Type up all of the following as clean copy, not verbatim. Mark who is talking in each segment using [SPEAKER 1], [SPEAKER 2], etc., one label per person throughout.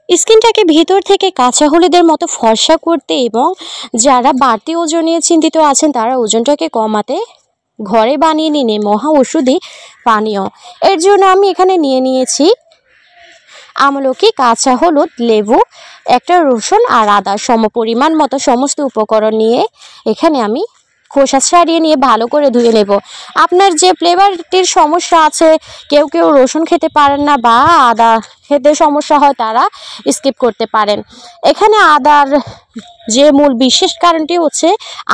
[SPEAKER 1] স্কিনটাকে ভিতর থেকে কাঁচা হলুদের মতো ফর্সা করতে এবং যারা বাড়তি ওজন নিয়ে চিন্তিত আছেন তারা ওজনটাকে কমাতে ঘরে বানিয়ে নিন মহা ঔষধি পানীয়। এর জন্য আমি এখানে নিয়ে নিয়েছি আমলকি, কাঁচা হলুদ, লেবু, একটা রসুন আর আদা সমপরিমাণ মতো সমস্ত উপকরণ নিয়ে এখানে আমি খোসা ছাড়িয়ে নিয়ে ভালো করে ধুয়ে নেব। আপনার যে ফ্লেভারটির সমস্যা আছে, কেউ কেউ রসুন খেতে পারেন না বা আদা খেতে সমস্যা হয়, তারা স্কিপ করতে পারেন। এখানে আদার যে মূল বিশেষ কারণটি হচ্ছে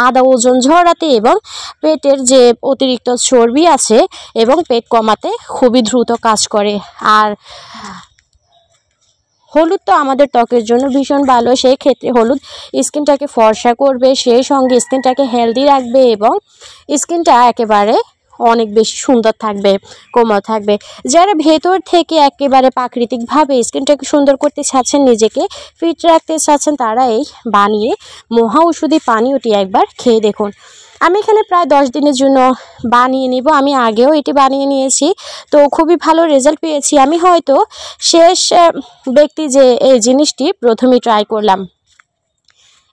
[SPEAKER 1] আদা ওজন ঝরাতে এবং পেটের যে অতিরিক্ত চর্বি আছে এবং পেট কমাতে খুবই দ্রুত কাজ করে। আর হলুদ তো আমাদের ত্বকের জন্য ভীষণ ভালো, সেই ক্ষেত্রে হলুদ স্কিনটাকে ফর্সা করবে, সেই সঙ্গে স্কিনটাকে হেলদি রাখবে এবং স্কিনটা একেবারে অনেক বেশি সুন্দর থাকবে, কোমল থাকবে। যারা ভেতর থেকে একেবারে প্রাকৃতিকভাবে স্কিনটাকে সুন্দর করতে চাচ্ছেন, নিজেকে ফিট রাখতে চাচ্ছেন, তারা এই বানিয়ে মহা ঔষধি পানীয়টি একবার খেয়ে দেখুন। আমি এখানে প্রায় 10 দিনের জন্য বানিয়ে নিব। আমি আগেও এটি বানিয়ে নিয়েছি, তো খুবই ভালো রেজাল্ট পেয়েছি। আমি হয়তো শেষ ব্যক্তি যে এই জিনিসটি প্রথমেই ট্রাই করলাম।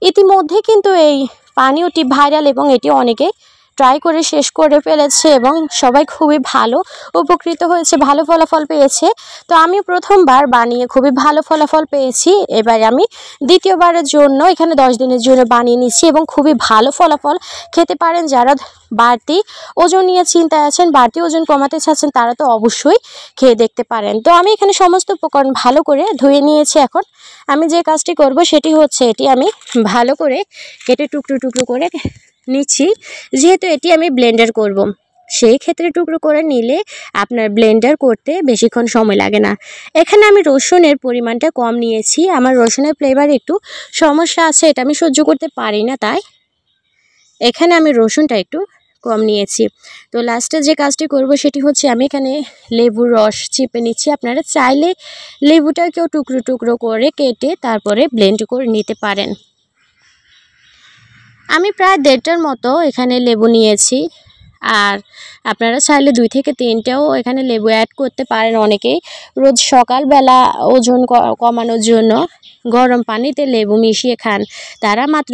[SPEAKER 1] ইতিমধ্যে কিন্তু এই পানীয়টি ভাইরাল এবং এটি অনেকে ট্রাই করে শেষ করে ফেলেছে এবং সবাই খুবই ভালো উপকৃত হয়েছে, ভালো ফলাফল পেয়েছে। তো আমি প্রথমবার বানিয়ে খুবই ভালো ফলাফল পেয়েছি। এবার আমি দ্বিতীয়বারের জন্য এখানে 10 দিনের জন্য বানিয়ে নিচ্ছি এবং খুবই ভালো ফলাফল খেতে পারেন। যারা বাড়তি ওজন নিয়ে চিন্তায় আছেন, বাড়তি ওজন কমাতে চাচ্ছেন, তারা তো অবশ্যই খেয়ে দেখতে পারেন। তো আমি এখানে সমস্ত উপকরণ ভালো করে ধুয়ে নিয়েছি। এখন আমি যে কাজটি করব সেটি হচ্ছে এটি আমি ভালো করে কেটে টুকরো টুকরো করে নিচ্ছি। যেহেতু এটি আমি ব্লেন্ডার করব, সেই ক্ষেত্রে টুকরো করে নিলে আপনার ব্লেন্ডার করতে বেশিক্ষণ সময় লাগে না। এখানে আমি রসুনের পরিমাণটা কম নিয়েছি। আমার রসুনের ফ্লেভার একটু সমস্যা আছে, এটা আমি সহ্য করতে পারি না, তাই এখানে আমি রসুনটা একটু কম নিয়েছি। তো লাস্টে যে কাজটি করব সেটি হচ্ছে আমি এখানে লেবুর রস চিপে নিচ্ছি। আপনারা চাইলে লেবুটাকেও টুকরো টুকরো করে কেটে তারপরে ব্লেন্ড করে নিতে পারেন। আমি প্রায় 1.5টার মতো এখানে লেবু নিয়েছি, আর আপনারা চাইলে 2 থেকে 3টাও এখানে লেবু অ্যাড করতে পারেন। অনেকেই রোজ সকালবেলা ওজন কমানোর জন্য গরম পানিতে লেবু মিশিয়ে খান। তারা মাত্র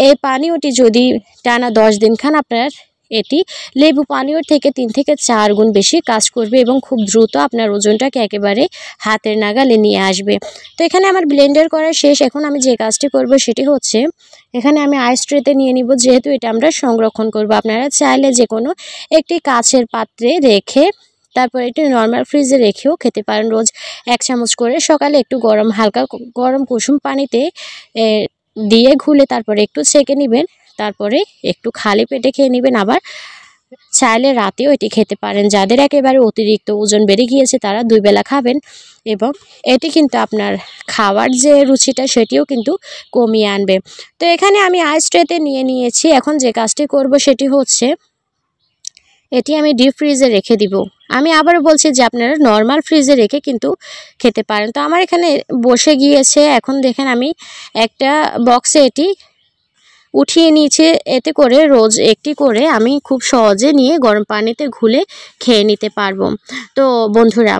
[SPEAKER 1] এই পানীয়টি যদি টানা 10 দিন খান, আপনার এটি লেবু পানীয়র থেকে 3 থেকে 4 গুণ বেশি কাজ করবে এবং খুব দ্রুত আপনার ওজনটাকে একেবারে হাতের নাগালে নিয়ে আসবে। তো এখানে আমার ব্লেন্ডার করা শেষ। এখন আমি যে কাজটি করব সেটি হচ্ছে এখানে আমি আইস ট্রেতে নিয়ে নিব, যেহেতু এটা আমরা সংরক্ষণ করব। আপনারা চাইলে যে কোনো একটি কাচের পাত্রে রেখে তারপর এটি নর্মাল ফ্রিজে রেখেও খেতে পারেন। রোজ 1 চামচ করে সকালে একটু হালকা গরম কুসুম পানিতে দিয়ে ঘুলে তারপরে একটু ছেঁকে নেবেন, তারপরে একটু খালি পেটে খেয়ে নেবেন। আবার চাইলে রাতেও এটি খেতে পারেন। যাদের একেবারে অতিরিক্ত ওজন বেড়ে গিয়েছে তারা 2 বেলা খাবেন এবং এটি কিন্তু আপনার খাওয়ার যে রুচিটা সেটিও কিন্তু কমিয়ে আনবে। তো এখানে আমি আইস ট্রেতে নিয়ে নিয়েছি। এখন যে কাজটি করব সেটি হচ্ছে এটি আমি ডিপ ফ্রিজে রেখে দিব। আমি আবারও বলছি যে আপনারা নর্মাল ফ্রিজে রেখে কিন্তু খেতে পারেন। তো আমার এখানে বসে গিয়েছে। এখন দেখেন আমি একটা বক্সে এটি উঠিয়ে নিয়েছি। এতে করে রোজ একটি করে আমি খুব সহজে নিয়ে গরম পানিতে ঘুলে খেয়ে নিতে পারবো। তো বন্ধুরা,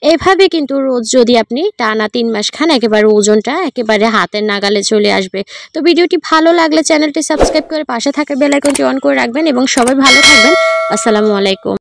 [SPEAKER 1] এইভাবে কিন্তু রোজ যদি আপনি টানা 3 মাস খান, একেবারে ওজনটা একেবারে হাতের নাগালে চলে আসবে। তো ভিডিওটি ভালো লাগলে চ্যানেলটি সাবস্ক্রাইব করে পাশে থাকা বেল আইকনটি অন করে রাখবেন এবং সবাই ভালো থাকবেন। আসসালামু আলাইকুম।